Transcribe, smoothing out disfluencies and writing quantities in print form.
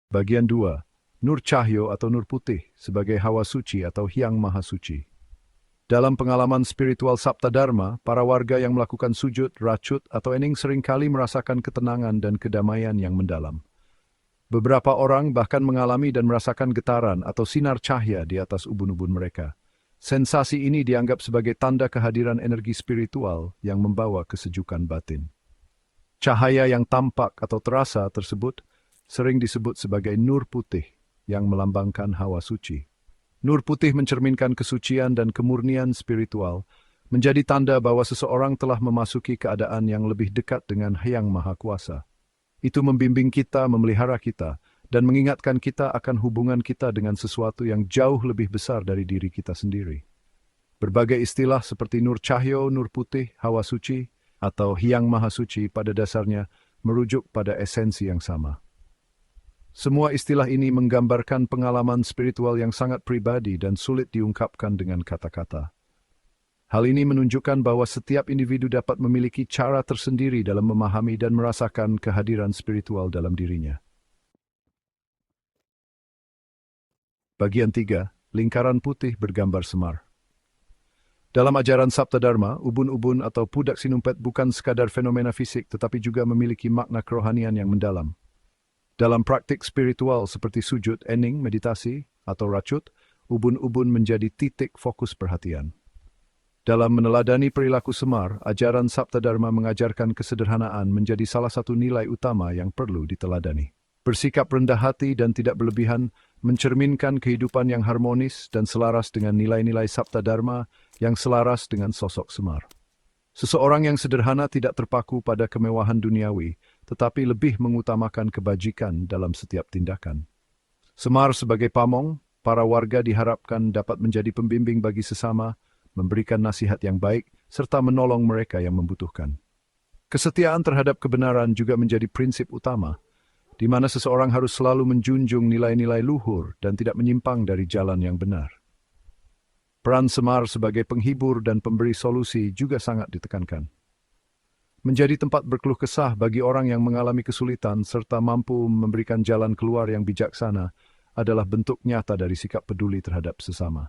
Bagian 2. Nur Cahyo atau Nur Putih sebagai Hawa Suci atau Hyang Maha Suci. Dalam pengalaman spiritual Sabta Dharma, para warga yang melakukan sujud, racut, atau ening seringkali merasakan ketenangan dan kedamaian yang mendalam. Beberapa orang bahkan mengalami dan merasakan getaran atau sinar cahaya di atas ubun-ubun mereka. Sensasi ini dianggap sebagai tanda kehadiran energi spiritual yang membawa kesejukan batin. Cahaya yang tampak atau terasa tersebut sering disebut sebagai nur putih yang melambangkan hawa suci. Nur putih mencerminkan kesucian dan kemurnian spiritual, menjadi tanda bahwa seseorang telah memasuki keadaan yang lebih dekat dengan Hyang Maha Kuasa. Itu membimbing kita, memelihara kita, dan mengingatkan kita akan hubungan kita dengan sesuatu yang jauh lebih besar dari diri kita sendiri. Berbagai istilah seperti nur cahyo, nur putih, hawa suci, atau Hyang Maha Suci pada dasarnya merujuk pada esensi yang sama. Semua istilah ini menggambarkan pengalaman spiritual yang sangat pribadi dan sulit diungkapkan dengan kata-kata. Hal ini menunjukkan bahwa setiap individu dapat memiliki cara tersendiri dalam memahami dan merasakan kehadiran spiritual dalam dirinya. Bagian 3. Lingkaran putih bergambar semar. Dalam ajaran Sabta Dharma, ubun-ubun atau pudak sinumpet bukan sekadar fenomena fisik tetapi juga memiliki makna kerohanian yang mendalam. Dalam praktik spiritual seperti sujud, ening, meditasi, atau racut, ubun-ubun menjadi titik fokus perhatian. Dalam meneladani perilaku semar, ajaran Sabta Dharma mengajarkan kesederhanaan menjadi salah satu nilai utama yang perlu diteladani. Bersikap rendah hati dan tidak berlebihan mencerminkan kehidupan yang harmonis dan selaras dengan nilai-nilai Sabta Dharma yang selaras dengan sosok semar. Seseorang yang sederhana tidak terpaku pada kemewahan duniawi, tetapi lebih mengutamakan kebajikan dalam setiap tindakan. Semar sebagai pamong, para warga diharapkan dapat menjadi pembimbing bagi sesama, memberikan nasihat yang baik, serta menolong mereka yang membutuhkan. Kesetiaan terhadap kebenaran juga menjadi prinsip utama, di mana seseorang harus selalu menjunjung nilai-nilai luhur dan tidak menyimpang dari jalan yang benar. Peran semar sebagai penghibur dan pemberi solusi juga sangat ditekankan. Menjadi tempat berkeluh kesah bagi orang yang mengalami kesulitan serta mampu memberikan jalan keluar yang bijaksana adalah bentuk nyata dari sikap peduli terhadap sesama.